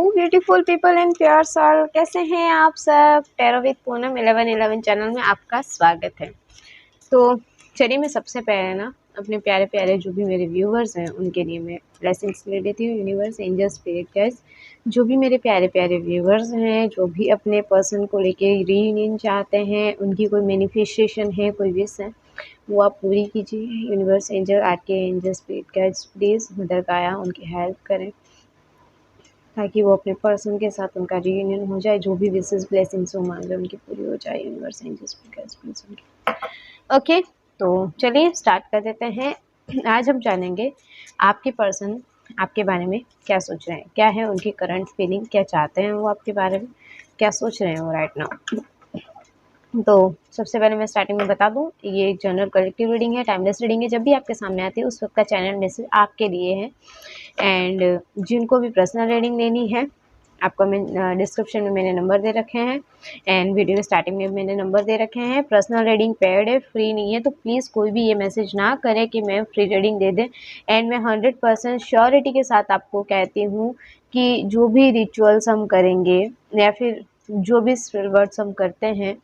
Beautiful people and pure soul, कैसे हैं आप सब। टैरो विद पूनम 1111 चैनल में आपका स्वागत है। तो चलिए, मैं सबसे पहले ना अपने प्यारे प्यारे जो भी मेरे व्यूवर्स हैं उनके लिए मैं ब्लेसिंग्स ले लेती हूँ। यूनिवर्स, एंजल, स्पिरिट गाइड्स, जो भी मेरे प्यारे प्यारे व्यूवर्स हैं, जो भी अपने पर्सन को लेके रीयूनियन चाहते हैं, उनकी कोई मैनिफेस्टेशन है, कोई विश है, वो आप पूरी कीजिए। Universe, angel, archangel, spirit guides, please mother Gaia उनकी हेल्प करें ताकि वो अपने पर्सन के साथ उनका रीयूनियन हो जाए। जो भी विशेष ब्लेसिंग्स वो मांग रहे उनकी पूरी हो जाए। यूनिवर्स, एंजल्स, प्लीज उनकी। ओके, तो चलिए स्टार्ट कर देते हैं। आज हम जानेंगे आपके पर्सन आपके बारे में क्या सोच रहे हैं, क्या है उनकी करंट फीलिंग, क्या चाहते हैं वो आपके बारे में, क्या सोच रहे हैं वो राइट नाउ। तो सबसे पहले मैं स्टार्टिंग में बता दूं, ये एक जनरल कलेक्टिव रीडिंग है, टाइमलेस रीडिंग है। जब भी आपके सामने आती है उस वक्त का चैनल मैसेज आपके लिए है। एंड जिनको भी पर्सनल रीडिंग लेनी है, आपको मैं डिस्क्रिप्शन में मैंने नंबर दे रखे हैं एंड वीडियो स्टार्टिंग में मैंने नंबर दे रखे हैं। पर्सनल रीडिंग पेड है, फ्री नहीं है, तो प्लीज़ कोई भी ये मैसेज ना करे कि मैं फ्री रीडिंग दे दें। एंड मैं 100% श्योरिटी के साथ आपको कहती हूँ कि जो भी रिचुअल्स हम करेंगे या फिर जो भी स्पिरिट वर्ड्स हम करते हैं,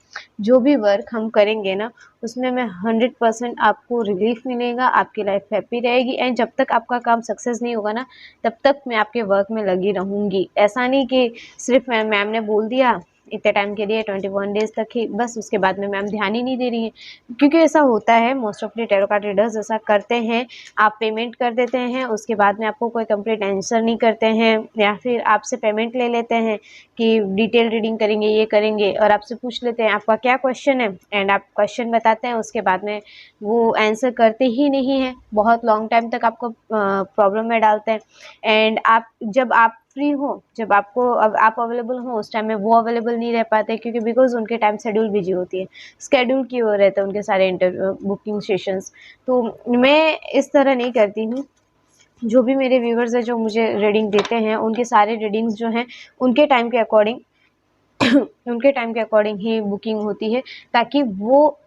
जो भी वर्क हम करेंगे ना, उसमें मैं 100% आपको रिलीफ मिलेगा, आपकी लाइफ हैप्पी रहेगी। एंड जब तक आपका काम सक्सेस नहीं होगा ना, तब तक मैं आपके वर्क में लगी रहूँगी। ऐसा नहीं कि सिर्फ मैम ने बोल दिया इतने टाइम के लिए 21 डेज तक ही, बस उसके बाद में मैम ध्यान ही नहीं दे रही है। क्योंकि ऐसा होता है, most of the tarot card readers ऐसा करते हैं। आप पेमेंट कर देते हैं, उसके बाद में आपको कोई कंप्लीट आंसर नहीं करते हैं, या फिर आपसे पेमेंट ले लेते हैं कि डिटेल रीडिंग करेंगे, ये करेंगे, और आपसे पूछ लेते हैं आपका क्या क्वेश्चन है, एंड आप क्वेश्चन बताते हैं, उसके बाद में वो आंसर करते ही नहीं है। बहुत लॉन्ग टाइम तक आपको प्रॉब्लम में डालते हैं। एंड जब आप फ्री हो, जब आप अवेलेबल हो, उस टाइम में वो अवेलेबल नहीं रह पाते, क्योंकि बिकॉज उनके टाइम शेड्यूल बिजी होती है, स्केड्यूल किए हुए रहते हैं उनके सारे बुकिंग सेशंस। तो मैं इस तरह नहीं करती हूँ। जो भी मेरे व्यूवर्स हैं जो मुझे रीडिंग देते हैं, उनके सारे रीडिंग्स जो हैं उनके टाइम के अकॉर्डिंग उनके टाइम के अकॉर्डिंग ही बुकिंग होती है, ताकि वो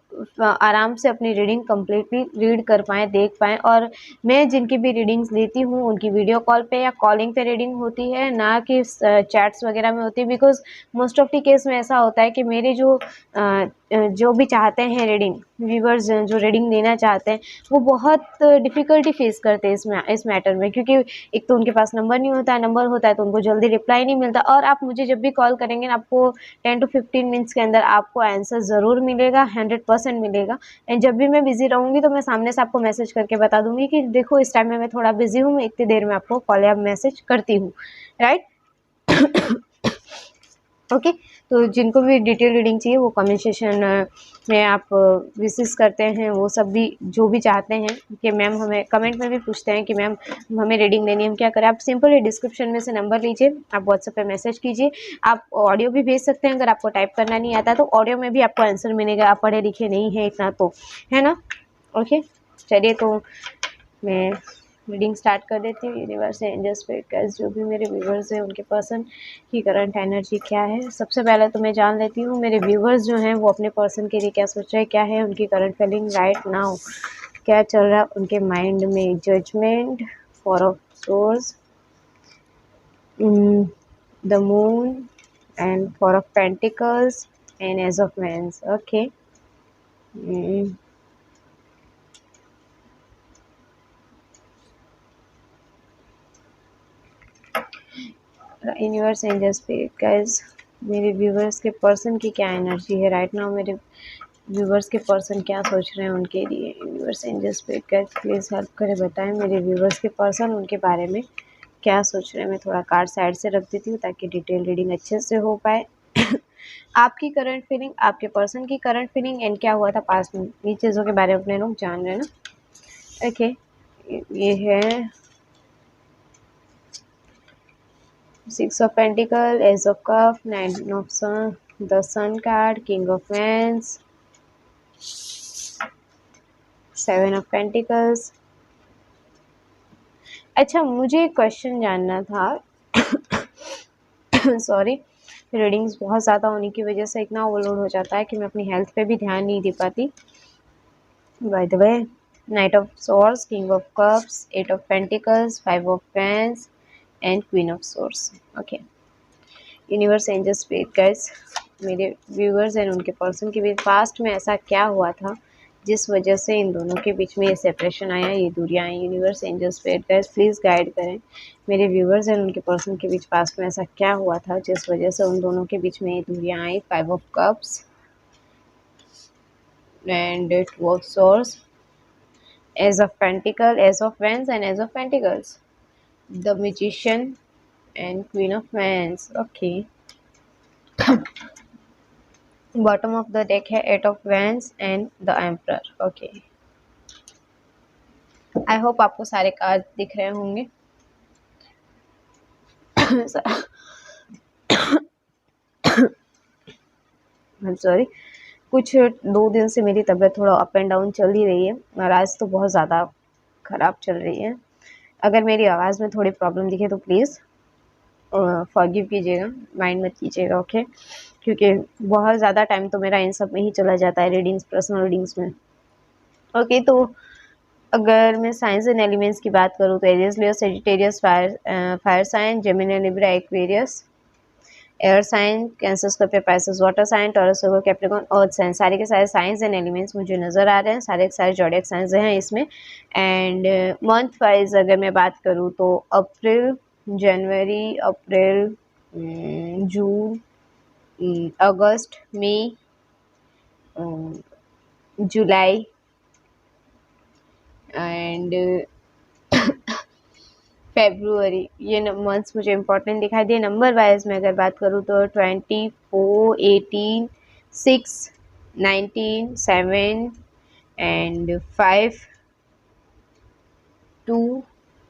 आराम से अपनी रीडिंग कम्प्लीटली रीड कर पाएँ, देख पाएँ। और मैं जिनकी भी रीडिंग्स लेती हूँ उनकी वीडियो कॉल पे या कॉलिंग पे रीडिंग होती है, ना कि चैट्स वगैरह में होती है। Because most of the case में ऐसा होता है कि मेरे जो भी चाहते हैं रीडिंग, व्यूवर्स जो रीडिंग लेना चाहते हैं, वो बहुत डिफ़िकल्टी फेस करते हैं इस मैटर में। क्योंकि एक तो उनके पास नंबर नहीं होता है, नंबर होता है तो उनको जल्दी रिप्लाई नहीं मिलता। और आप मुझे जब भी कॉल करेंगे ना, आपको 10 to 15 मिनट्स के अंदर आपको आंसर ज़रूर मिलेगा, 100% मिलेगा। एंड जब भी मैं बिज़ी रहूँगी तो मैं सामने से आपको मैसेज करके बता दूँगी कि देखो इस टाइम में मैं थोड़ा बिज़ी हूँ, मैं इतनी देर में आपको कॉल या मैसेज करती हूँ, राइट। ओके, तो जिनको भी डिटेल रीडिंग चाहिए वो कमेंट सेशन में आप विशेष करते हैं, वो सब भी जो भी चाहते हैं कि मैम हमें कमेंट में भी पूछते हैं कि मैम हमें रीडिंग लेनी है, हम क्या करें। आप सिंपल डिस्क्रिप्शन में से नंबर लीजिए, आप व्हाट्सएप पे मैसेज कीजिए, आप ऑडियो भी भेज सकते हैं। अगर आपको टाइप करना नहीं आता तो ऑडियो में भी आपको आंसर मिलेगा, आप पढ़े लिखे नहीं हैं इतना तो, है ना। ओके, चलिए तो मैं रीडिंग स्टार्ट कर देती हूँ। यूनिवर्स, एंजल, स्पिरिट गाइड्स, जो भी मेरे व्यूवर्स हैं उनके पर्सन की करंट एनर्जी क्या है। सबसे पहले तो मैं जान लेती हूँ मेरे व्यूवर्स जो हैं वो अपने पर्सन के लिए क्या सोच रहे हैं, क्या है उनकी करंट फीलिंग राइट नाउ, क्या चल रहा है उनके माइंड में। Judgement, four of swords, the moon and four of pentacles and ace of wands. Okay, universe, angel, spirit guides, मेरे व्यूवर्स के पर्सन की क्या एनर्जी है राइट नाउ, मेरे व्यूवर्स के पर्सन क्या सोच रहे हैं उनके लिए। Universe, angel, spirit guides, please help करें, बताएं मेरे व्यूवर्स के पर्सन उनके बारे में क्या सोच रहे हैं। मैं थोड़ा कार्ड साइड से रख देती हूँ ताकि डिटेल रीडिंग अच्छे से हो पाए। आपकी करंट फीलिंग, आपके पर्सन की करंट फीलिंग, एंड क्या हुआ था पास्ट में, ये चीज़ों के बारे में अपने लोग जान रहे हैं ना। ओके, ये है 6 of Pentacle, Ace of Cup, 9 of Sun, the Sun card, King of Wands, 7 of Pentacles। अच्छा, मुझे एक क्वेश्चन जानना था। सॉरी, रीडिंग्स बहुत ज़्यादा होने की वजह से इतना ओवरलोड हो जाता है कि मैं अपनी हेल्थ पे भी ध्यान नहीं दे पाती। By the way, night of source, king of cups, 8 of Pentacles, 5 of Wands and queen of source. Okay, universe angel spirit guys, मेरे व्यूअर्स एंड उनके पर्सन के बीच पास्ट में ऐसा क्या हुआ था जिस वजह से इन दोनों के बीच में ये सेपरेशन आया, ये दूरियां आई। Universe angel spirit guides please guide करें मेरे व्यूअर्स एंड उनके पर्सन के बीच पास्ट में ऐसा क्या हुआ था जिस वजह से उन दोनों के बीच में ये दूरियां आई। 5 of cups and 2 of swords, ace of pentacle, ace of wands and ace of pentacles, the magician and queen of wands. Okay, bottom of the deck है 8 of wands and the emperor. Okay, I hope आपको सारे card दिख रहे होंगे। I'm sorry, कुछ 2 दिन से मेरी तबीयत थोड़ा अप एंड डाउन चल ही रही है और आज तो बहुत ज़्यादा ख़राब चल रही है। अगर मेरी आवाज़ में थोड़ी प्रॉब्लम दिखे तो प्लीज़ फॉरगिव कीजिएगा, माइंड मत कीजिएगा। ओके, क्योंकि बहुत ज़्यादा टाइम तो मेरा इन सब में ही चला जाता है, रीडिंग्स, पर्सनल रीडिंग्स में। ओके, तो अगर मैं साइंस एंड एलिमेंट्स की बात करूँ तो Aries, Leo, Sagittarius, fire sign, Gemini, Libra, Aquarius, air sign, Cancer, Scorpio, Pisces, water sign, Taurus, Virgo, Capricorn, earth sign. सारे के सारे साइंस एंड एलिमेंट्स मुझे नज़र आ रहे हैं, सारे के सारे ज़ोडिएक साइंस हैं इसमें। एंड मंथ वाइज अगर मैं बात करूँ तो अप्रैल, जनवरी, अप्रैल, जून, अगस्त, मई, जुलाई एंड फेब्रुअरी, ये मंथ्स मुझे इम्पोर्टेंट दिखाई दिए। नंबर वाइज में अगर बात करूँ तो 24, 18, 6, 19, 7 एंड 5, 2,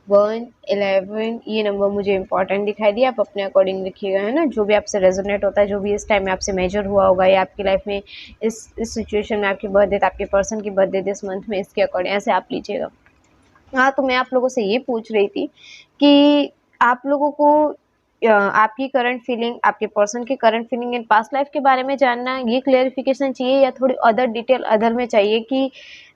1, 11, ये नंबर मुझे इंपॉर्टेंट दिखाई दिया। आप अपने अकॉर्डिंग लिखिएगा, है ना, जो भी आपसे रेजोनेट होता है, जो भी इस टाइम में आपसे मेजर हुआ होगा या आपकी लाइफ में इस सिचुएशन में आपकी बर्थडे, आपके पर्सन की बर्थडे दिस मंथ में, इसके अकॉर्डिंग ऐसे आप लीजिएगा। हाँ, तो मैं आप लोगों से ये पूछ रही थी कि आप लोगों को आपकी करंट फीलिंग, आपके पर्सन की current feeling and past life के बारे में जानना, ये क्लेरिफिकेशन चाहिए या थोड़ी अदर डिटेल अदर में चाहिए कि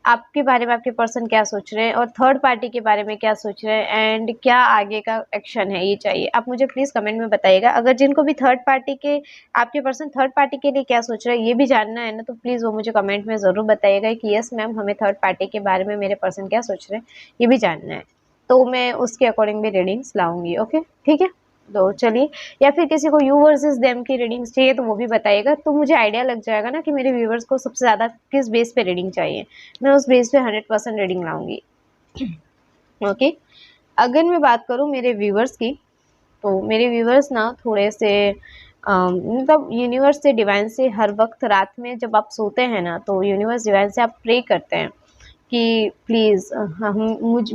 आपके बारे में आपके पर्सन क्या सोच रहे हैं और थर्ड पार्टी के बारे में क्या सोच रहे हैं एंड क्या आगे का एक्शन है, ये चाहिए। आप मुझे प्लीज़ कमेंट में बताइएगा। अगर जिनको भी थर्ड पार्टी के, आपके पर्सन थर्ड पार्टी के लिए क्या सोच रहे हैं ये भी जानना है ना, तो प्लीज़ वो मुझे कमेंट में ज़रूर बताइएगा कि यस मैम, हमें थर्ड पार्टी के बारे में मेरे पर्सन क्या सोच रहे हैं ये भी जानना है, तो मैं उसके अकॉर्डिंग भी रीडिंग्स लाऊंगी। ओके, ठीक है, तो चलिए। या फिर किसी को यू वर्सेस देम की रीडिंग्स चाहिए तो वो भी बताइएगा, तो मुझे आइडिया लग जाएगा ना कि मेरे व्यूवर्स को सबसे ज़्यादा किस बेस पे रीडिंग चाहिए, मैं उस बेस पे 100% रीडिंग लाऊंगी। ओके, अगर मैं बात करूँ मेरे व्यूवर्स की, तो मेरे व्यूवर्स ना थोड़े से मतलब यूनिवर्स से, डिवाइन से हर वक्त रात में जब आप सोते हैं ना, तो यूनिवर्स, डिवाइन से आप प्रे करते हैं कि प्लीज़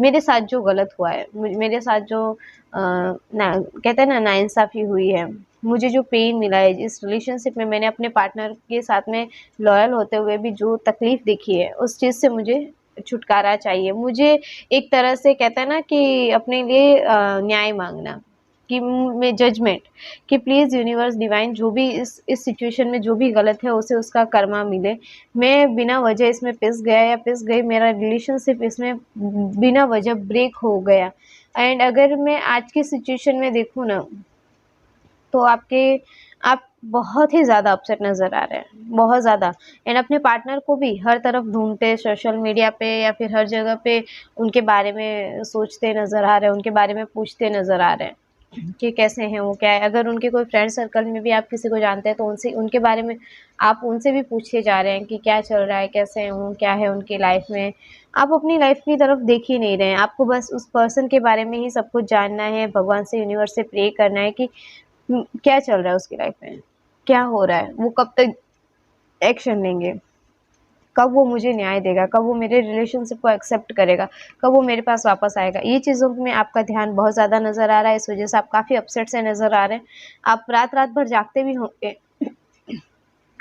मेरे साथ जो गलत हुआ है, मेरे साथ जो ना कहते हैं ना नाइंसाफ़ी हुई है, मुझे जो पेन मिला है इस रिलेशनशिप में, मैंने अपने पार्टनर के साथ में लॉयल होते हुए भी जो तकलीफ़ देखी है, उस चीज़ से मुझे छुटकारा चाहिए। मुझे एक तरह से कहते हैं ना कि अपने लिए न्याय मांगना, कि मैं जजमेंट, कि प्लीज़ यूनिवर्स, डिवाइन, जो भी इस सिचुएशन में जो भी गलत है उसे उसका कर्मा मिले। मैं बिना वजह इसमें पिस गया या पिस गई, मेरा रिलेशनशिप इसमें बिना वजह ब्रेक हो गया। एंड अगर मैं आज की सिचुएशन में देखूँ ना, तो आप बहुत ही ज़्यादा अपसेट नज़र आ रहे हैं, बहुत ज़्यादा। एंड अपने पार्टनर को भी हर तरफ ढूंढते, सोशल मीडिया पे या फिर हर जगह पे उनके बारे में सोचते नज़र आ रहे हैं, उनके बारे में पूछते नज़र आ रहे हैं कि कैसे हैं वो, क्या है। अगर उनके कोई फ्रेंड सर्कल में भी आप किसी को जानते हैं तो उनसे, उनके बारे में आप उनसे भी पूछे जा रहे हैं कि क्या चल रहा है, कैसे हैं वो, क्या है उनकी लाइफ में। आप अपनी लाइफ की तरफ देख ही नहीं रहे हैं, आपको बस उस पर्सन के बारे में ही सब कुछ जानना है, भगवान से, यूनिवर्स से प्रे करना है कि क्या चल रहा है उसकी लाइफ में, क्या हो रहा है, वो कब तक एक्शन लेंगे, कब वो मुझे न्याय देगा, कब वो मेरे रिलेशनशिप को एक्सेप्ट करेगा, कब वो मेरे पास वापस आएगा। ये चीज़ों में आपका ध्यान बहुत ज़्यादा नज़र आ रहा है, इस वजह से आप काफ़ी अपसेट से नज़र आ रहे हैं। आप रात रात भर जागते भी होंगे।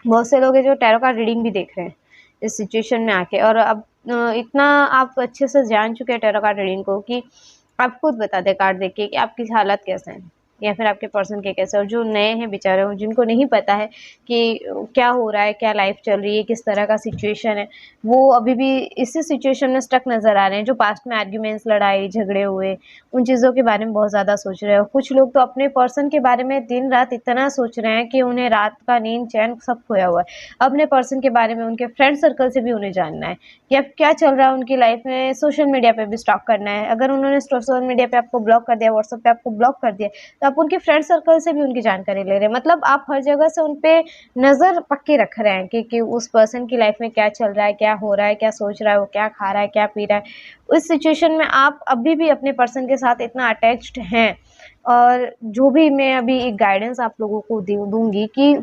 बहुत से लोग हैं जो टैरो कार्ड रीडिंग भी देख रहे हैं इस सिचुएशन में आके, और अब इतना आप अच्छे से जान चुके हैं टैरो कार्ड रीडिंग को कि आप खुद बता दें कार्ड देख के कि आपकी हालत कैसे है। या फिर आपके पर्सन के कैसे, और जो नए हैं बेचारे, जिनको नहीं पता है कि क्या हो रहा है, क्या लाइफ चल रही है, किस तरह का सिचुएशन है, वो अभी भी इसी सिचुएशन में स्टक नज़र आ रहे हैं। जो पास्ट में आर्ग्यूमेंट्स, लड़ाई झगड़े हुए, उन चीज़ों के बारे में बहुत ज़्यादा सोच रहे हैं। कुछ लोग तो अपने पर्सन के बारे में दिन रात इतना सोच रहे हैं कि उन्हें रात का नींद चैन सब खोया हुआ है। अपने पर्सन के बारे में, उनके फ्रेंड सर्कल से भी उन्हें जानना है कि अब क्या चल रहा है उनकी लाइफ में। सोशल मीडिया पे भी स्टॉक करना है। अगर उन्होंने सोशल मीडिया पे आपको ब्लॉक कर दिया, व्हाट्सएप पे आपको ब्लॉक कर दिया, तो आप उनके फ्रेंड सर्कल से भी उनकी जानकारी ले रहे हैं। मतलब आप हर जगह से उन पे नज़र पक्की रख रहे हैं कि उस पर्सन की लाइफ में क्या चल रहा है, क्या हो रहा है, क्या सोच रहा है, वो क्या खा रहा है, क्या पी रहा है। उस सिचुएशन में आप अभी भी अपने पर्सन के साथ इतना अटैच्ड हैं। और जो भी मैं अभी एक गाइडेंस आप लोगों को दूंगी कि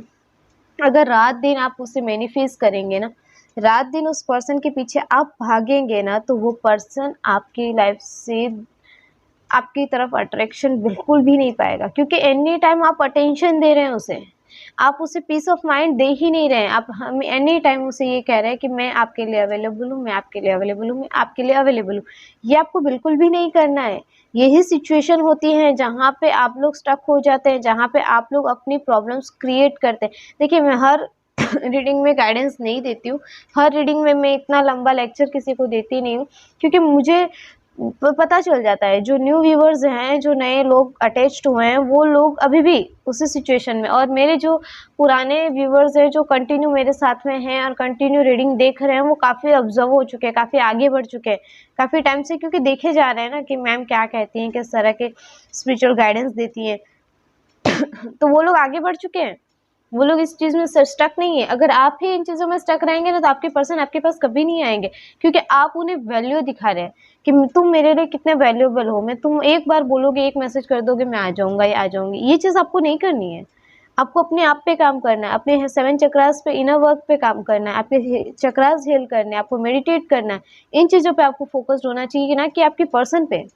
अगर रात दिन आप उससे मैनिफेस्ट करेंगे ना, रात दिन उस पर्सन के पीछे आप भागेंगे ना, तो वो पर्सन आपकी लाइफ से आपकी तरफ अट्रैक्शन बिल्कुल भी नहीं पाएगा, क्योंकि एनी टाइम आप अटेंशन दे रहे हैं उसे, आप उसे पीस ऑफ माइंड दे ही नहीं रहे हैं। आप हम एनी टाइम उसे ये कह रहे हैं कि मैं आपके लिए अवेलेबल हूँ, मैं आपके लिए अवेलेबल हूँ, मैं आपके लिए अवेलेबल हूँ। ये आपको बिल्कुल भी नहीं करना है। यही सिचुएशन होती है जहाँ पे आप लोग स्टक हो जाते हैं, जहाँ पे आप लोग अपनी प्रॉब्लम्स क्रिएट करते हैं। देखिए, मैं हर रीडिंग में गाइडेंस नहीं देती हूँ, हर रीडिंग में मैं इतना लंबा लेक्चर किसी को देती नहीं हूँ, क्योंकि मुझे पता चल जाता है जो न्यू व्यूवर्स हैं, जो नए लोग अटैच्ड हुए हैं, वो लोग अभी भी उसी सिचुएशन में, और मेरे जो पुराने व्यूवर्स हैं जो कंटिन्यू मेरे साथ में हैं और कंटिन्यू रीडिंग देख रहे हैं, वो काफ़ी ऑब्जर्व हो चुके हैं, काफ़ी आगे बढ़ चुके हैं काफ़ी टाइम से, क्योंकि देखे जा रहे हैं ना कि मैम क्या कहती हैं, किस तरह के स्पिरिचुअल गाइडेंस देती हैं। तो वो लोग आगे बढ़ चुके हैं, वो लोग इस चीज़ में स्टक नहीं है। अगर आप ही इन चीज़ों में स्टक रहेंगे ना, तो आपके पर्सन आपके पास कभी नहीं आएंगे, क्योंकि आप उन्हें वैल्यू दिखा रहे हैं कि तुम मेरे लिए कितने वैल्यूएबल हो। मैं तुम एक बार बोलोगे, एक मैसेज कर दोगे, मैं आ जाऊंगा या आ जाऊंगी, ये चीज़ आपको नहीं करनी है। आपको अपने आप पे काम करना है, अपने 7 चक्रास पे, इनर वर्क पे काम करना है, आपके चक्रास हील करने हैं, आपको मेडिटेट करना है। इन चीज़ों पे आपको फोकस्ड होना चाहिए, ना कि आपके पर्सन पे।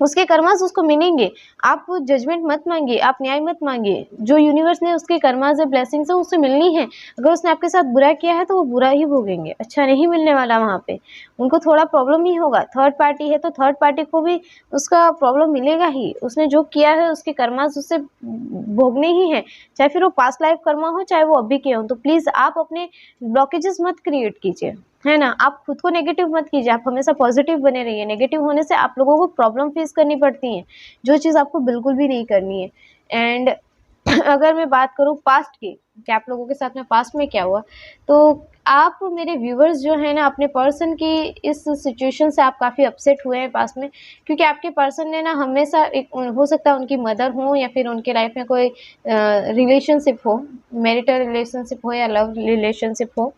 उसके कर्मास उसको मिलेंगे। आप जजमेंट मत मांगिए, आप न्याय मत मांगिए। जो यूनिवर्स ने उसके कर्मास या ब्लेसिंग्स है उससे मिलनी है। अगर उसने आपके साथ बुरा किया है तो वो बुरा ही भोगेंगे, अच्छा नहीं मिलने वाला वहाँ पे। उनको थोड़ा प्रॉब्लम ही होगा। थर्ड पार्टी है तो थर्ड पार्टी को भी उसका प्रॉब्लम मिलेगा ही। उसने जो किया है उसके कर्मास उससे भोगने ही है, चाहे फिर वो पास्ट लाइफ कर्मा हो, चाहे वो अभी के हो। तो प्लीज़ आप अपने ब्लॉकेजेस मत क्रिएट कीजिए, है ना। आप खुद को नेगेटिव मत कीजिए, आप हमेशा पॉजिटिव बने रहिए। नेगेटिव होने से आप लोगों को प्रॉब्लम फेस करनी पड़ती है, जो चीज़ आपको बिल्कुल भी नहीं करनी है। एंड अगर मैं बात करूँ पास्ट की, कि आप लोगों के साथ में पास्ट में क्या हुआ, तो आप मेरे व्यूवर्स जो है ना, अपने पर्सन की इस सिचुएशन से आप काफ़ी अपसेट हुए हैं पास्ट में, क्योंकि आपके पर्सन ने ना हमेशा एक, हो सकता है उनकी मदर हो या फिर उनके लाइफ में कोई रिलेशनशिप हो, मैरिटल रिलेशनशिप हो या लव रिलेशनशिप हो,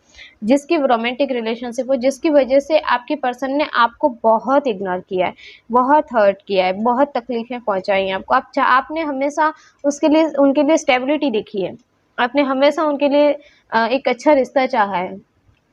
जिसकी रोमांटिक रिलेशनशिप हो, जिसकी वजह से आपके पर्सन ने आपको बहुत इग्नोर किया है, बहुत हर्ट किया है, बहुत तकलीफ़ें पहुंचाई हैं आपको। आपने हमेशा उसके लिए, उनके लिए स्टेबिलिटी देखी है। आपने हमेशा उनके लिए एक अच्छा रिश्ता चाहा है,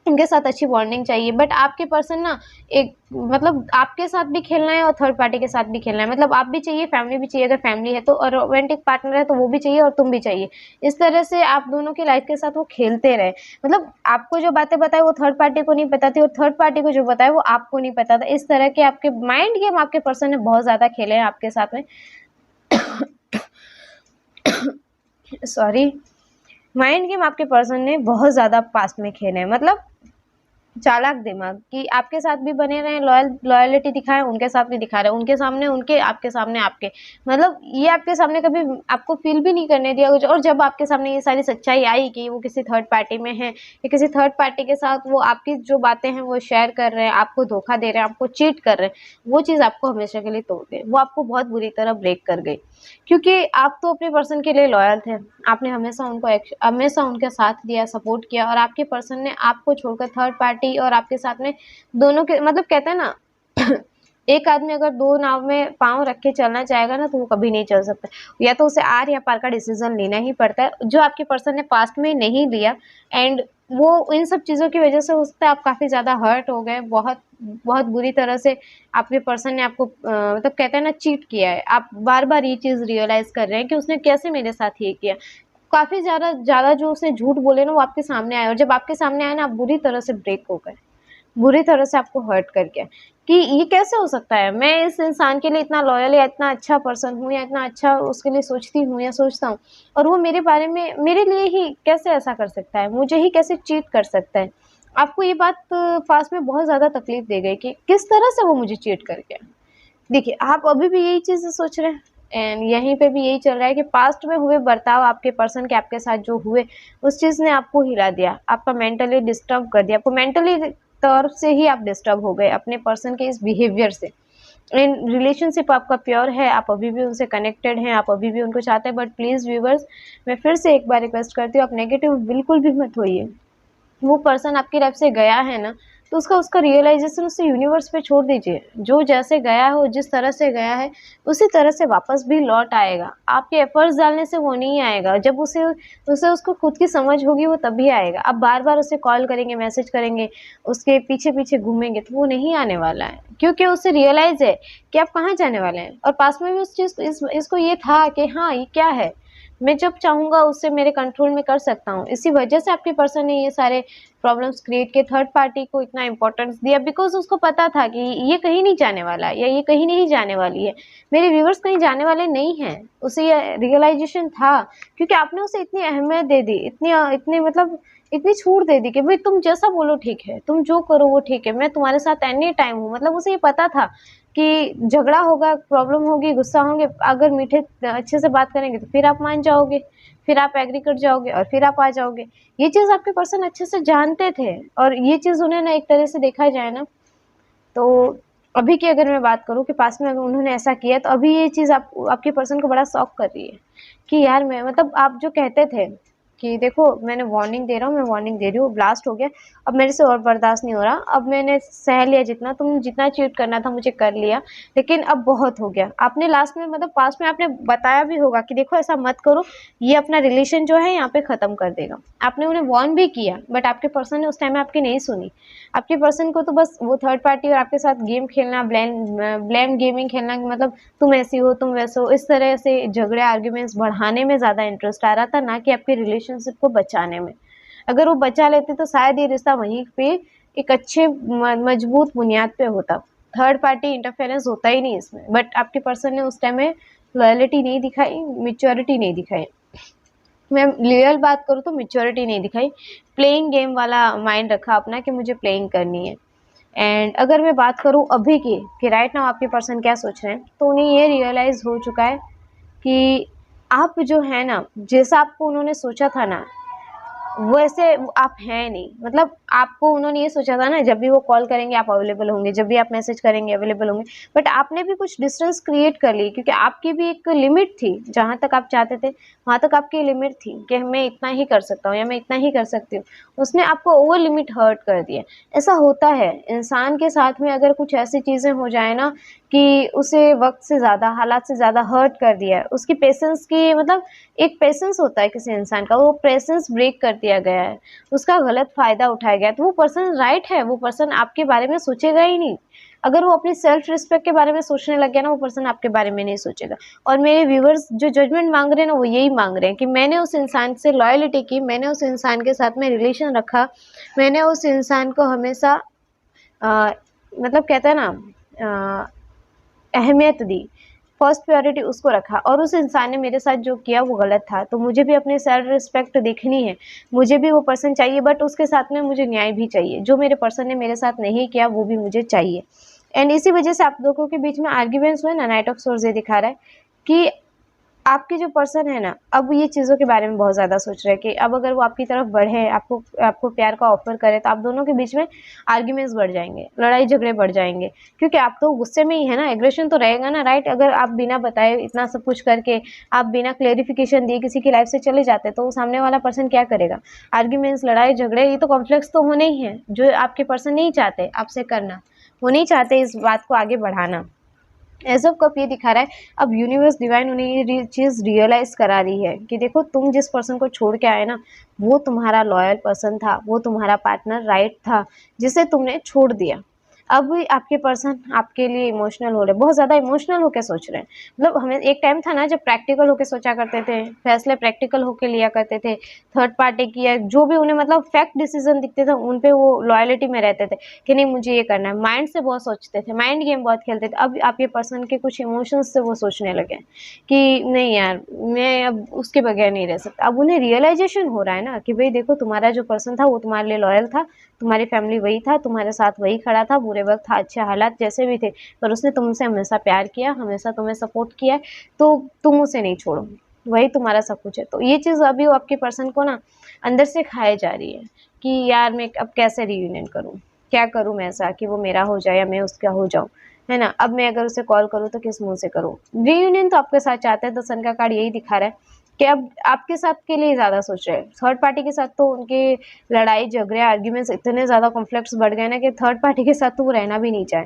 उनके साथ अच्छी बॉन्डिंग चाहिए। बट आपके पर्सन ना, एक मतलब आपके साथ भी खेलना है और थर्ड पार्टी के साथ भी खेलना है। मतलब आप भी चाहिए, फैमिली भी चाहिए। अगर फैमिली है तो, और रोमांटिक पार्टनर है तो वो भी चाहिए और तुम भी चाहिए। इस तरह से आप दोनों की लाइफ के साथ वो खेलते रहे। मतलब आपको जो बातें बताए वो थर्ड पार्टी को नहीं पता थी, और थर्ड पार्टी को जो बताए वो आपको नहीं पता था। इस तरह के आपके माइंड गेम आपके पर्सन ने बहुत ज़्यादा खेले हैं आपके साथ में। सॉरी, माइंड गेम आपके पर्सन ने बहुत ज़्यादा पास्ट में खेले हैं। मतलब चालाक दिमाग, कि आपके साथ भी बने रहें, लॉयलिटी दिखाएं, उनके साथ भी दिखा रहे हैं, उनके सामने उनके, आपके सामने आपके। मतलब ये आपके सामने कभी आपको फील भी नहीं करने दिया कुछ। और जब आपके सामने ये सारी सच्चाई आई कि वो किसी थर्ड पार्टी में है, या किसी थर्ड पार्टी के साथ वो आपकी जो बातें हैं वो शेयर कर रहे हैं, आपको धोखा दे रहे हैं, आपको चीट कर रहे हैं, वो चीज़ आपको हमेशा के लिए तोड़ गई, वो आपको बहुत बुरी तरह ब्रेक कर गई। क्योंकि आप तो अपने पर्सन के लिए लॉयल थे, आपने हमेशा उनको हमेशा उनका साथ दिया, सपोर्ट किया, और आपके पर्सन ने आपको छोड़कर थर्ड पार्टी और आपके साथ में दोनों के, मतलब कहते हैं ना, एक आदमी अगर दो नाव में पाँव रख के चलना चाहेगा ना, तो वो कभी नहीं चल सकता। या तो उसे आर या पार का डिसीजन लेना ही पड़ता है, जो आपके पर्सन ने पास्ट में नहीं लिया। एंड वो इन सब चीज़ों की वजह से हो सकता है आप काफ़ी ज़्यादा हर्ट हो गए, बहुत बहुत बुरी तरह से आपके पर्सन ने आपको मतलब कहते हैं ना, चीट किया है। आप बार बार ये चीज़ रियलाइज़ कर रहे हैं कि उसने कैसे मेरे साथ ये किया। काफ़ी ज़्यादा ज़्यादा जो उसने झूठ बोले ना, वो आपके सामने आए, और जब आपके सामने आए ना, आप बुरी तरह से ब्रेक हो गए, बुरी तरह से आपको हर्ट करके, कि ये कैसे हो सकता है, मैं इस इंसान के लिए इतना लॉयल या इतना अच्छा पर्सन हूँ या इतना अच्छा उसके लिए सोचती हूँ या सोचता हूँ, और वो मेरे बारे में मेरे लिए ही कैसे ऐसा कर सकता है, मुझे ही कैसे चीट कर सकता है। आपको ये बात पास्ट में बहुत ज़्यादा तकलीफ दे गई कि किस तरह से वो मुझे चीट कर गया। देखिए, आप अभी भी यही चीज़ें सोच रहे हैं एंड यहीं पे भी यही चल रहा है कि पास्ट में हुए बर्ताव आपके पर्सन के आपके साथ जो हुए, उस चीज़ ने आपको हिला दिया, आपका मेंटली डिस्टर्ब कर दिया, आपको मेंटली तरफ से ही आप डिस्टर्ब हो गए अपने पर्सन के इस बिहेवियर से। इन रिलेशनशिप आपका प्योर है, आप अभी भी उनसे कनेक्टेड हैं, आप अभी भी उनको चाहते हैं, बट प्लीज़ व्यूवर्स, मैं फिर से एक बार रिक्वेस्ट करती हूँ, आप नेगेटिव बिल्कुल भी मत होइए। वो पर्सन आपकी लाइफ से गया है ना, तो उसका उसका रियलाइजेशन उसे यूनिवर्स पे छोड़ दीजिए। जो जैसे गया हो, जिस तरह से गया है, उसी तरह से वापस भी लौट आएगा। आपके एफर्ट्स डालने से वो नहीं आएगा, जब उसे उसे उसको खुद की समझ होगी वो तभी आएगा। आप बार-बार उसे कॉल करेंगे, मैसेज करेंगे, उसके पीछे-पीछे घूमेंगे तो वो नहीं आने वाला है, क्योंकि उसे रियलाइज़ है कि आप कहाँ जाने वाले हैं। और पास में भी उस चीज़ इसको ये था कि हाँ, ये क्या है? मैं जब चाहूँगा उससे मेरे कंट्रोल में कर सकता हूँ। इसी वजह से आपके पर्सन ने ये सारे प्रॉब्लम्स क्रिएट किए, थर्ड पार्टी को इतना इम्पोर्टेंस दिया, बिकॉज़ उसको पता था कि ये कहीं नहीं जाने वाला है या ये कहीं नहीं जाने वाली है। मेरे व्यूअर्स कहीं जाने वाले नहीं हैं। उसे ये रियलाइज़ेशन था, क्योंकि आपने उसे इतनी अहमियत दे दी, इतनी मतलब इतनी छूट दे दी कि भई तुम जैसा बोलो ठीक है, तुम जो करो वो ठीक है, मैं तुम्हारे साथ एनी टाइम हूँ। मतलब उसे ये पता था कि झगड़ा होगा, प्रॉब्लम होगी, गुस्सा होंगे, अगर मीठे अच्छे से बात करेंगे तो फिर आप मान जाओगे, फिर आप एग्री कर जाओगे और फिर आप आ जाओगे। ये चीज़ आपके पर्सन अच्छे से जानते थे, और ये चीज़ उन्हें ना एक तरह से देखा जाए ना, तो अभी की अगर मैं बात करूँ कि पास्ट में अगर उन्होंने ऐसा किया, तो अभी ये चीज़ आप आपके पर्सन को बड़ा शॉक कर रही है कि यार मैं मतलब आप जो कहते थे कि देखो मैंने वार्निंग दे रहा हूँ, मैं वार्निंग दे रही हूँ, ब्लास्ट हो गया, अब मेरे से और बर्दाश्त नहीं हो रहा, अब मैंने सह लिया जितना, तुम जितना चीट करना था मुझे कर लिया, लेकिन अब बहुत हो गया। आपने लास्ट में मतलब पास्ट में आपने बताया भी होगा कि देखो ऐसा मत करो, ये अपना रिलेशन जो है यहाँ पे ख़त्म कर देगा। आपने उन्हें वार्न भी किया, बट आपके पर्सन ने उस टाइम में आपकी नहीं सुनी। आपके पर्सन को तो बस वो थर्ड पार्टी और आपके साथ गेम खेलना, ब्लेम गेमिंग खेलना, कि मतलब तुम ऐसी हो, तुम वैसे हो, इस तरह से झगड़े आर्ग्यूमेंट्स बढ़ाने में ज़्यादा इंटरेस्ट आ रहा था, ना कि आपके रिलेशनशिप को बचाने में। अगर वो बचा लेते तो शायद ये रिश्ता वहीं पे एक अच्छे मजबूत बुनियाद पे होता। थर्ड पार्टी इंटरफेरेंस होता ही नहीं इसमें, बट आपके पर्सन ने उस टाइम में लॉयल्टी नहीं दिखाई, मैच्योरिटी नहीं दिखाई। मैं रियल बात करूँ तो मैच्योरिटी नहीं दिखाई, प्लेइंग गेम वाला माइंड रखा अपना कि मुझे प्लेइंग करनी है। एंड अगर मैं बात करूँ अभी की कि राइट नाउ आपके पर्सन क्या सोच रहे हैं, तो उन्हें ये रियलाइज़ हो चुका है कि आप जो है ना, जैसा आपको उन्होंने सोचा था ना, वैसे आप हैं नहीं। मतलब आपको उन्होंने ये सोचा था ना, जब भी वो कॉल करेंगे आप अवेलेबल होंगे, जब भी आप मैसेज करेंगे अवेलेबल होंगे, बट आपने भी कुछ डिस्टेंस क्रिएट कर ली, क्योंकि आपकी भी एक लिमिट थी। जहाँ तक आप चाहते थे वहाँ तक आपकी लिमिट थी कि मैं इतना ही कर सकता हूँ या मैं इतना ही कर सकती हूँ। उसने आपको ओवर लिमिट हर्ट कर दिया। ऐसा होता है इंसान के साथ में, अगर कुछ ऐसी चीज़ें हो जाए ना कि उसे वक्त से ज़्यादा, हालात से ज़्यादा हर्ट कर दिया है, उसकी पेशेंस की मतलब एक पेशेंस होता है किसी इंसान का, वो पेशेंस ब्रेक कर दिया गया है, उसका गलत फ़ायदा उठाया गया है, तो वो पर्सन राइट है, वो पर्सन आपके बारे में सोचेगा ही नहीं। अगर वो अपनी सेल्फ रिस्पेक्ट के बारे में सोचने लग गया ना, वो पर्सन आपके बारे में नहीं सोचेगा। और मेरे व्यूअर्स जो जजमेंट मांग रहे हैं ना, वो यही मांग रहे हैं कि मैंने उस इंसान से लॉयल्टी की, मैंने उस इंसान के साथ में रिलेशन रखा, मैंने उस इंसान को हमेशा मतलब कहते हैं ना अहमियत दी, फर्स्ट प्रायोरिटी उसको रखा, और उस इंसान ने मेरे साथ जो किया वो गलत था। तो मुझे भी अपनी सेल्फ रिस्पेक्ट देखनी है, मुझे भी वो पर्सन चाहिए, बट उसके साथ में मुझे न्याय भी चाहिए। जो मेरे पर्सन ने मेरे साथ नहीं किया वो भी मुझे चाहिए। एंड इसी वजह से आप लोगों के बीच में आर्ग्यूमेंट्स हुए ना, नाइट ऑफ सोर्स ये दिखा रहा है कि आपके जो पर्सन है ना, अब ये चीज़ों के बारे में बहुत ज़्यादा सोच रहे हैं कि अब अगर वो आपकी तरफ बढ़े, आपको आपको प्यार का ऑफ़र करे, तो आप दोनों के बीच में आर्ग्यूमेंट्स बढ़ जाएँगे, लड़ाई झगड़े बढ़ जाएँगे। क्योंकि आप तो गुस्से में ही है ना, एग्रेशन तो रहेगा ना, राइट? अगर आप बिना बताए इतना सब कुछ करके, आप बिना क्लेरिफ़िकेशन दिए किसी की लाइफ़ से चले जाते, तो वो सामने वाला पर्सन क्या करेगा? आर्ग्यूमेंट्स, लड़ाई झगड़े, ये तो कॉन्फ्लिक्ट्स तो होने ही हैं, जो आपके पर्सन नहीं चाहते आपसे करना। वो नहीं चाहते इस बात को आगे बढ़ाना। एज़ ऑफ कप ये दिखा रहा है, अब यूनिवर्स डिवाइन उन्हें ये चीज़ रियलाइज़ करा रही है कि देखो तुम जिस पर्सन को छोड़ के आए ना, वो तुम्हारा लॉयल पर्सन था, वो तुम्हारा पार्टनर राइट था, जिसे तुमने छोड़ दिया। अब आपके पर्सन आपके लिए इमोशनल हो रहे हैं, बहुत ज़्यादा इमोशनल होकर सोच रहे हैं। मतलब हमें एक टाइम था ना जब प्रैक्टिकल होकर सोचा करते थे, फैसले प्रैक्टिकल होकर लिया करते थे, थर्ड पार्टी की या जो भी उन्हें मतलब फैक्ट डिसीजन दिखते थे उन पे वो लॉयलिटी में रहते थे कि नहीं मुझे ये करना है। माइंड से बहुत सोचते थे, माइंड गेम बहुत खेलते थे। अब आपके पर्सन के कुछ इमोशंस से वो सोचने लगे कि नहीं यार मैं अब उसके बगैर नहीं रह सकता। अब उन्हें रियलाइजेशन हो रहा है ना कि भाई देखो तुम्हारा जो पर्सन था वो तुम्हारे लिए लॉयल था, तुम्हारी फैमिली वही था, तुम्हारे साथ वही खड़ा था, बुरे वक्त था, अच्छे हालात जैसे भी थे, पर उसने तुमसे हमेशा प्यार किया, हमेशा तुम्हें सपोर्ट किया, तो तुम उसे नहीं छोड़ो, वही तुम्हारा सब कुछ है। तो ये चीज़ अभी आपके पर्सन को ना अंदर से खाए जा रही है कि यार मैं अब कैसे रियूनियन करूँ, क्या करूँ मैं ऐसा कि वो मेरा हो जाए या मैं उसका हो जाऊँ, है ना। अब मैं अगर उसे कॉल करूँ तो किस मुंह से करूँ। रियूनियन तो आपके साथ चाहते हैं, तो सन का कार्ड यही दिखा रहा है कि अब आपके साथ के लिए ज़्यादा सोच रहे हैं। थर्ड पार्टी के साथ तो उनके लड़ाई झगड़े आर्ग्यूमेंट्स इतने ज़्यादा कॉन्फ्लिक्ट्स बढ़ गए ना कि थर्ड पार्टी के साथ तो वो रहना भी नहीं चाहे।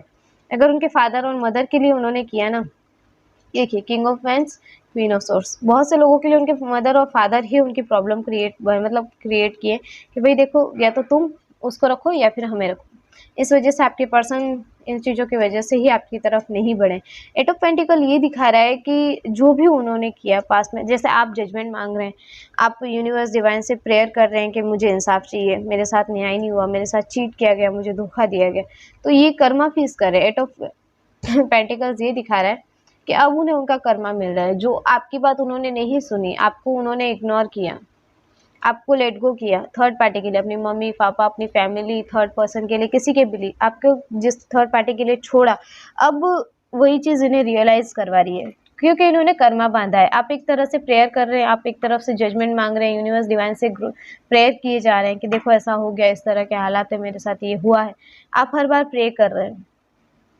अगर उनके फादर और मदर के लिए उन्होंने किया ना, देखिए king of wands queen of source, बहुत से लोगों के लिए उनके मदर और फादर ही उनकी प्रॉब्लम क्रिएट किए कि भाई देखो या तो तुम उसको रखो या फिर हमें रखो। इस वजह से आपके पर्सन इन चीज़ों की वजह से ही आपकी तरफ नहीं बढ़े। एट ऑफ पेंटिकल ये दिखा रहा है कि जो भी उन्होंने किया पास्ट में, जैसे आप जजमेंट मांग रहे हैं, आप यूनिवर्स डिवाइन से प्रेयर कर रहे हैं कि मुझे इंसाफ चाहिए, मेरे साथ न्याय नहीं हुआ, मेरे साथ चीट किया गया, मुझे धोखा दिया गया, तो ये कर्मा फीस कर रहे हैं। एट ऑफ पेंटिकल्स ये दिखा रहा है कि अब उन्हें उनका कर्मा मिल रहा है। जो आपकी बात उन्होंने नहीं सुनी, आपको उन्होंने इग्नोर किया, आपको लेट गो किया थर्ड पार्टी के लिए, अपनी मम्मी पापा, अपनी फैमिली, थर्ड पर्सन के लिए, किसी के भी लिए, आपको जिस थर्ड पार्टी के लिए छोड़ा, अब वही चीज़ इन्हें रियलाइज़ करवा रही है क्योंकि इन्होंने कर्मा बांधा है। आप एक तरह से प्रेयर कर रहे हैं, आप एक तरफ से जजमेंट मांग रहे हैं, यूनिवर्स डिवाइन से प्रेयर किए जा रहे हैं कि देखो ऐसा हो गया, इस तरह के हालात है, मेरे साथ ये हुआ है। आप हर बार प्रे कर रहे हैं,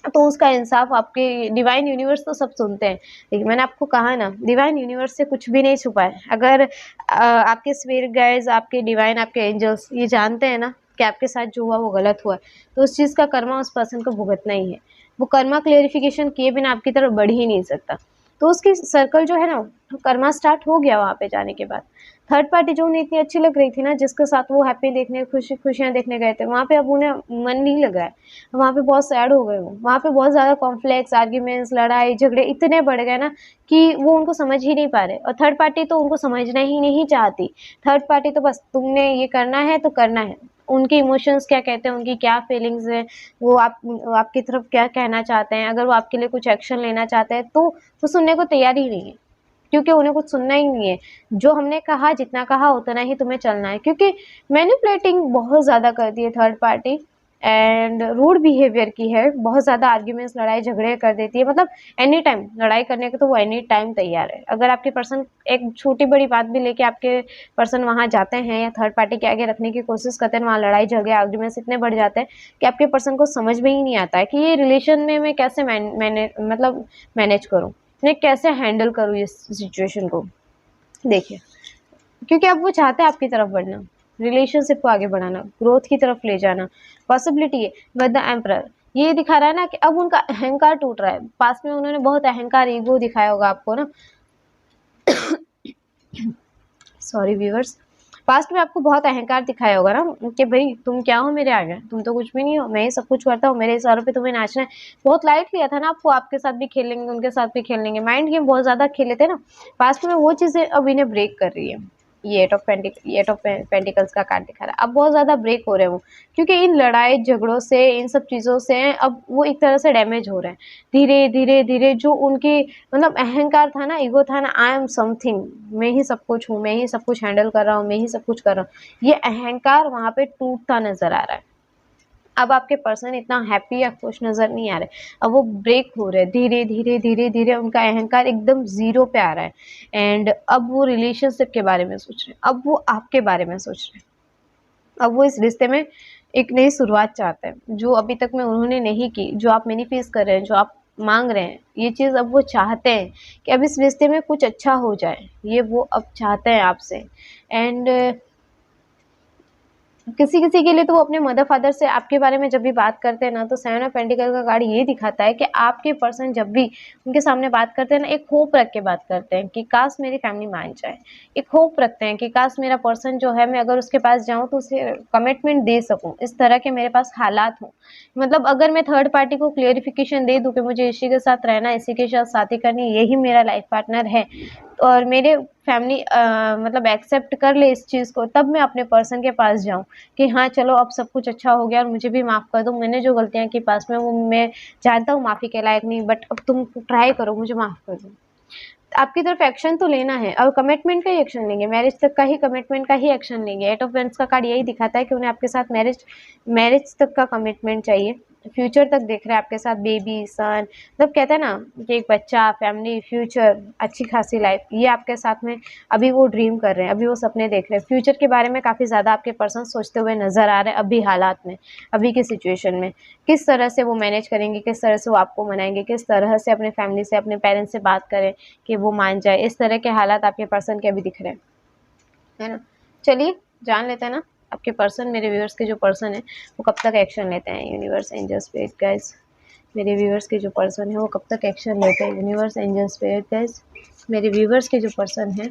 तो उसका इंसाफ आपके डिवाइन यूनिवर्स तो सब सुनते हैं। लेकिन मैंने आपको कहा ना डिवाइन यूनिवर्स से कुछ भी नहीं छुपा है। अगर आपके स्पिरिट गाइड्स, आपके डिवाइन, आपके एंजल्स ये जानते हैं ना कि आपके साथ जो हुआ वो गलत हुआ है, तो उस चीज़ का कर्मा उस पर्सन को भुगतना ही है। वो कर्मा क्लेरिफिकेशन किए बिना आपकी तरफ बढ़ ही नहीं सकता। तो उसकी सर्कल जो है ना, कर्मा स्टार्ट हो गया वहाँ पे जाने के बाद। थर्ड पार्टी जो उन्हें इतनी अच्छी लग रही थी ना, जिसके साथ वो हैप्पी देखने, खुशियाँ देखने गए थे, वहाँ पे अब उन्हें मन नहीं लगा है। वहाँ पे बहुत सैड हो गए वो। वहाँ पे बहुत ज़्यादा कॉन्फ्लिक्ट्स, आर्ग्यूमेंट्स, लड़ाई झगड़े इतने बढ़ गए ना कि वो उनको समझ ही नहीं पा रहे, और थर्ड पार्टी तो उनको समझना ही नहीं चाहती। थर्ड पार्टी तो बस तुमने ये करना है तो करना है। उनके इमोशंस क्या कहते हैं, उनकी क्या फीलिंग्स है, वो आपकी तरफ क्या कहना चाहते हैं, अगर वो आपके लिए कुछ एक्शन लेना चाहते हैं तो वो सुनने को तैयार ही नहीं है, क्योंकि उन्हें कुछ सुनना ही नहीं है। जो हमने कहा, जितना कहा उतना ही तुम्हें चलना है, क्योंकि मैनिपुलेटिंग बहुत ज़्यादा कर दी है third party, and rude behaviour की है, बहुत ज़्यादा आर्ग्यूमेंट्स, लड़ाई झगड़े कर देती है। मतलब एनी टाइम लड़ाई करने के तो वो एनी टाइम तैयार है। अगर आपके पर्सन एक छोटी बड़ी बात भी लेके आपके पर्सन वहाँ जाते हैं या थर्ड पार्टी के आगे रखने की कोशिश करते हैं, वहाँ लड़ाई झगड़े आर्ग्यूमेंट्स इतने बढ़ जाते हैं कि आपके पर्सन को समझ में ही नहीं आता है कि ये रिलेशन में मैं कैसे मैनेज करूँ, मैं कैसे हैंडल करूँ इस सिचुएशन को। देखिए, क्योंकि अब वो चाहते हैं आपकी तरफ बढ़ना, रिलेशनशिप को आगे बढ़ाना, ग्रोथ की तरफ ले जाना, पॉसिबिलिटी है। विद द एम्परर ये दिखा रहा है ना कि अब उनका अहंकार टूट रहा है। पास्ट में उन्होंने बहुत अहंकार, ईगो दिखाया होगा आपको ना। सॉरी व्यूअर्स, पास्ट में आपको बहुत अहंकार दिखाया होगा ना कि भाई तुम क्या हो मेरे आगे, तुम तो कुछ भी नहीं हो, मैं ही सब कुछ करता हूँ, मेरे सरों पे तुम्हें नाचना है। बहुत लाइट लिया था ना आपको, आपके साथ भी खेल लेंगे, उनके साथ भी खेल लेंगे, माइंड गेम बहुत ज़्यादा खेले थे ना। पास्ट में वो चीज़ें अब इन्हें ब्रेक कर रही है। ये एट ऑफ पेंटिकल्स का कार्ड दिखा रहा है। अब बहुत ज़्यादा ब्रेक हो रहे हैं वो, क्योंकि इन लड़ाई झगड़ों से, इन सब चीज़ों से अब वो एक तरह से डैमेज हो रहे हैं। धीरे धीरे धीरे जो उनकी मतलब अहंकार था ना, ईगो था ना, आई एम समथिंग, मैं ही सब कुछ हूँ, मैं ही सब कुछ हैंडल कर रहा हूँ, मैं ही सब कुछ कर रहा हूँ, ये अहंकार वहाँ पे टूटता नजर आ रहा है। अब आपके पर्सन इतना हैप्पी या खुश नजर नहीं आ रहे, अब वो ब्रेक हो रहे हैं। धीरे धीरे धीरे धीरे उनका अहंकार एकदम जीरो पे आ रहा है, एंड अब वो रिलेशनशिप के बारे में सोच रहे हैं, अब वो आपके बारे में सोच रहे हैं, अब वो इस रिश्ते में एक नई शुरुआत चाहते हैं, जो अभी तक में उन्होंने नहीं की, जो आप मैनिफेस्ट कर रहे हैं, जो आप मांग रहे हैं, ये चीज़ अब वो चाहते हैं कि अब इस रिश्ते में कुछ अच्छा हो जाए। ये वो अब चाहते हैं आपसे। एंड किसी किसी के लिए तो वो अपने मदर फादर से आपके बारे में जब भी बात करते हैं ना, तो 7 ऑफ पेंटिकल का कार्ड ये दिखाता है कि आपके पर्सन जब भी उनके सामने बात करते हैं ना, एक होप रख के बात करते हैं कि काश मेरी फैमिली मान जाए। एक होप रखते हैं कि काश मेरा पर्सन जो है, मैं अगर उसके पास जाऊँ तो उसे कमिटमेंट दे सकूँ, इस तरह के मेरे पास हालात हों। मतलब अगर मैं थर्ड पार्टी को क्लियरिफिकेशन दे दूँ कि मुझे इसी के साथ रहना, इसी के साथ शादी करनी, यही मेरा लाइफ पार्टनर है, और मेरे फैमिली मतलब एक्सेप्ट कर ले इस चीज़ को, तब मैं अपने पर्सन के पास जाऊँ कि हाँ चलो अब सब कुछ अच्छा हो गया और मुझे भी माफ़ कर दो, मैंने जो गलतियाँ की पास में वो मैं जानता हूँ माफ़ी के लायक नहीं, बट अब तुम ट्राई करो मुझे माफ़ कर दो। आपकी तरफ एक्शन तो लेना है और कमिटमेंट का ही एक्शन लेंगे, मैरिज तक का ही कमिटमेंट का ही एक्शन लेंगे। 8 ऑफ वेंस का कार्ड यही दिखाता है कि उन्हें आपके साथ मैरिज तक का कमिटमेंट चाहिए, फ्यूचर तक देख रहे हैं आपके साथ, बेबी सन, मतलब कहते हैं ना कि एक बच्चा, फैमिली, फ्यूचर, अच्छी खासी लाइफ, ये आपके साथ में अभी वो ड्रीम कर रहे हैं, अभी वो सपने देख रहे हैं, फ्यूचर के बारे में काफ़ी ज़्यादा आपके पर्सन सोचते हुए नजर आ रहे हैं अभी हालात में, अभी की सिचुएशन में। किस तरह से वो मैनेज करेंगे, किस तरह से वो आपको मनाएंगे, किस तरह से अपने फैमिली से, अपने पेरेंट्स से बात करें कि वो मान जाए, इस तरह के हालात आपके पर्सन के अभी दिख रहे हैं, है ना। चलिए जान लेते हैं ना आपके पर्सन, मेरे व्यूअर्स के जो पर्सन है वो कब तक एक्शन लेते हैं। यूनिवर्स, एंजल, स्पिरिट गाइस, मेरे व्यूअर्स के जो पर्सन है वो कब तक एक्शन लेते हैं। यूनिवर्स, एंजल, स्पिरिट गाइस, मेरे व्यूअर्स के जो पर्सन है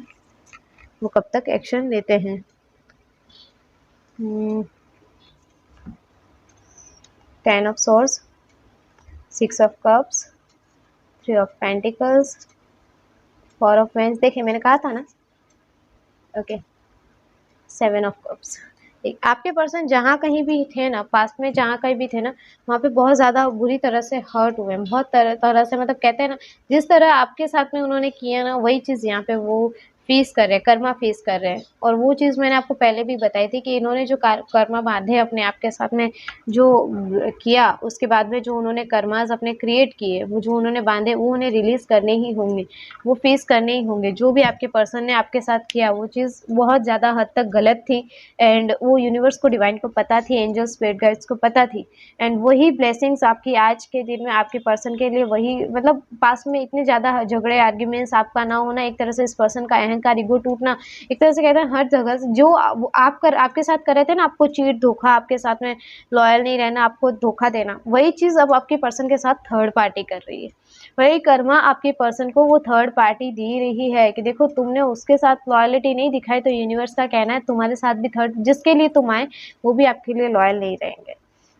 वो कब तक एक्शन लेते हैं। 10 of swords, 6 of cups, 3 of pentacles, 4 of wands, देखिए मैंने कहा था ना, ओके, 7 ऑफ कप्स। आपके पर्सन जहाँ कहीं भी थे ना, पास्ट में जहाँ कहीं भी थे ना, वहाँ पे बहुत ज़्यादा बुरी तरह से हर्ट हुए हैं, बहुत तरह से, मतलब कहते हैं ना जिस तरह आपके साथ में उन्होंने किया ना, वही चीज़ यहाँ पे वो फेस कर रहे हैं, कर्मा फेस कर रहे हैं। और वो चीज़ मैंने आपको पहले भी बताई थी कि इन्होंने जो कर्मा बांधे अपने आप के साथ में, जो किया, उसके बाद में जो उन्होंने कर्माज अपने क्रिएट किए, वो जो उन्होंने बांधे वो उन्हें रिलीज करने ही होंगे, वो फेस करने ही होंगे। जो भी आपके पर्सन ने आपके साथ किया वो चीज़ बहुत ज़्यादा हद तक गलत थी, एंड वो यूनिवर्स को, डिवाइन को पता थी, एंजल, स्पिरिट गाइड्स को पता थी, एंड वही ब्लेसिंग्स आपकी आज के दिन में आपके पर्सन के लिए वही, मतलब पास में इतने ज़्यादा झगड़े, आर्ग्यूमेंट्स आपका ना होना, एक तरह से इस पर्सन का अहंकार, ईगो टूटना, एक तरह से कहते हैं हर जगह से जो आपके साथ कर रहे थे ना, आपको चीट, धोखा, आपके साथ में लॉयल नहीं रहना, आपको धोखा देना, वही चीज़ अब आपके पर्सन के साथ थर्ड पार्टी कर रही है। वही कर्मा आपके पर्सन को वो थर्ड पार्टी दे रही है कि देखो तुमने उसके साथ लॉयलिटी नहीं दिखाई, तो यूनिवर्स का कहना है तुम्हारे साथ भी थर्ड, जिसके लिए तुम आए वो भी आपके लिए लॉयल नहीं रहेंगे,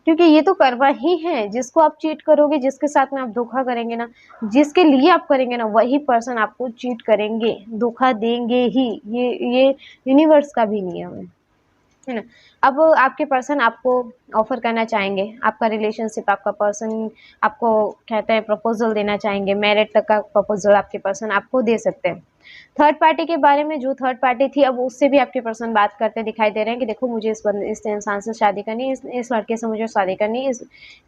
क्योंकि ये तो कर्मा ही है। जिसको आप चीट करोगे, जिसके साथ में आप धोखा करेंगे ना, जिसके लिए आप करेंगे ना, वही पर्सन आपको चीट करेंगे, धोखा देंगे ही। ये यूनिवर्स का भी नियम है ना। अब आपके पर्सन आपको ऑफर करना चाहेंगे, आपका रिलेशनशिप, आपका पर्सन आपको कहते हैं प्रपोजल देना चाहेंगे, मैरिज तक का प्रपोजल आपके पर्सन आपको दे सकते हैं। थर्ड पार्टी के बारे में, जो थर्ड पार्टी थी अब उससे भी आपके पर्सन बात करते दिखाई दे रहे हैं कि देखो मुझे इस इंसान से शादी करनी है, इस लड़के से मुझे शादी करनी है,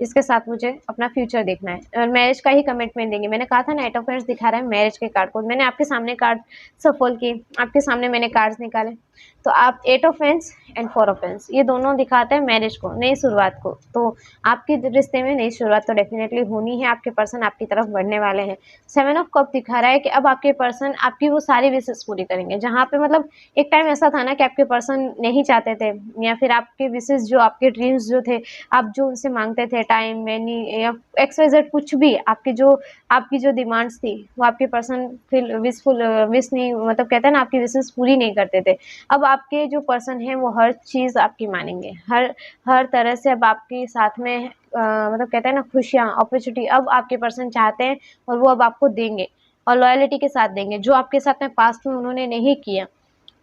इसके साथ मुझे अपना फ्यूचर देखना है, और मैरिज का ही कमिटमेंट देंगे। मैंने कहा था ना 8 ऑफ वांड्स दिखा रहा है मैरिज के कार्ड को, मैंने आपके सामने कार्ड सफल किए, आपके सामने मैंने कार्ड्स निकाले, तो आप 8 of wands and 4 of wands, ये दोनों दिखाते हैं मैरिज को, नई शुरुआत को। तो आपके रिश्ते में नई शुरुआत तो डेफिनेटली होनी है, आपके पर्सन आपकी तरफ बढ़ने वाले हैं। 7 ऑफ कप दिखा रहा है कि अब आपके पर्सन आपकी वो सारी विशेष पूरी करेंगे, जहाँ पे मतलब एक टाइम ऐसा था ना कि आपके पर्सन नहीं चाहते थे, या फिर आपके विशेष जो आपके ड्रीम्स जो थे, आप जो उनसे मांगते थे, टाइम, मनी या XYZ कुछ भी, आपकी जो डिमांड्स थी वो आपके पर्सन फिर विश नहीं, मतलब कहते हैं ना आपकी विशेष पूरी नहीं करते थे। अब आपके जो पर्सन है वो हर चीज़ आपकी मानेंगे, हर तरह से अब आपके साथ में मतलब कहते हैं ना खुशियाँ, अपॉर्चुनिटी अब आपके पर्सन चाहते हैं, और वो अब आपको देंगे, और लॉयलिटी के साथ देंगे। जो आपके साथ में पास्ट में उन्होंने नहीं किया,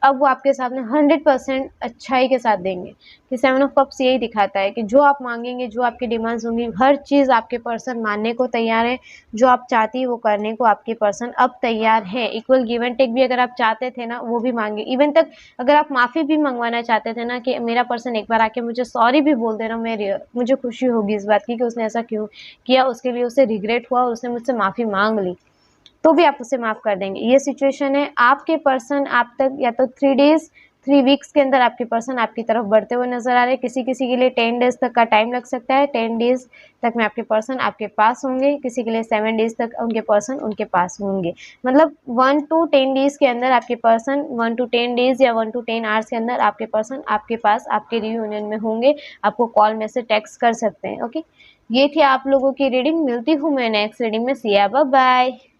अब वो आपके साथ में 100% अच्छाई के साथ देंगे। कि 7 ऑफ कप्स यही दिखाता है कि जो आप मांगेंगे, जो आपकी डिमांड्स होंगी, हर चीज़ आपके पर्सन मानने को तैयार है। जो आप चाहती है वो करने को आपके पर्सन अब तैयार है। इक्वल गिव एंड टेक भी अगर आप चाहते थे ना, वो भी मांगे। इवन तक अगर आप माफ़ी भी मंगवाना चाहते थे ना कि मेरा पर्सन एक बार आके मुझे सॉरी भी बोल देना, मुझे खुशी होगी इस बात की कि उसने ऐसा क्यों किया, उसके लिए उसे रिग्रेट हुआ और उसने मुझसे माफ़ी मांग ली, तो भी आप उसे माफ़ कर देंगे। ये सिचुएशन है। आपके पर्सन आप तक या तो 3 वीक्स के अंदर आपके पर्सन आपकी तरफ बढ़ते हुए नजर आ रहे हैं। किसी किसी के लिए 10 डेज तक का टाइम लग सकता है। 10 डेज तक में आपके पर्सन आपके पास होंगे। किसी के लिए 7 डेज तक उनके पर्सन उनके पास होंगे। मतलब 1 to 10 डेज के अंदर आपके पर्सन 1 to 10 डेज या 1 to 10 आवर्स के अंदर आपके पर्सन आपके पास आपके रियूनियन में होंगे। आपको कॉल में से टेक्स्ट कर सकते हैं। ओके, ये थी आप लोगों की रीडिंग। मिलती हूँ मैं नेक्स्ट रीडिंग में। सी या, बाय बाय।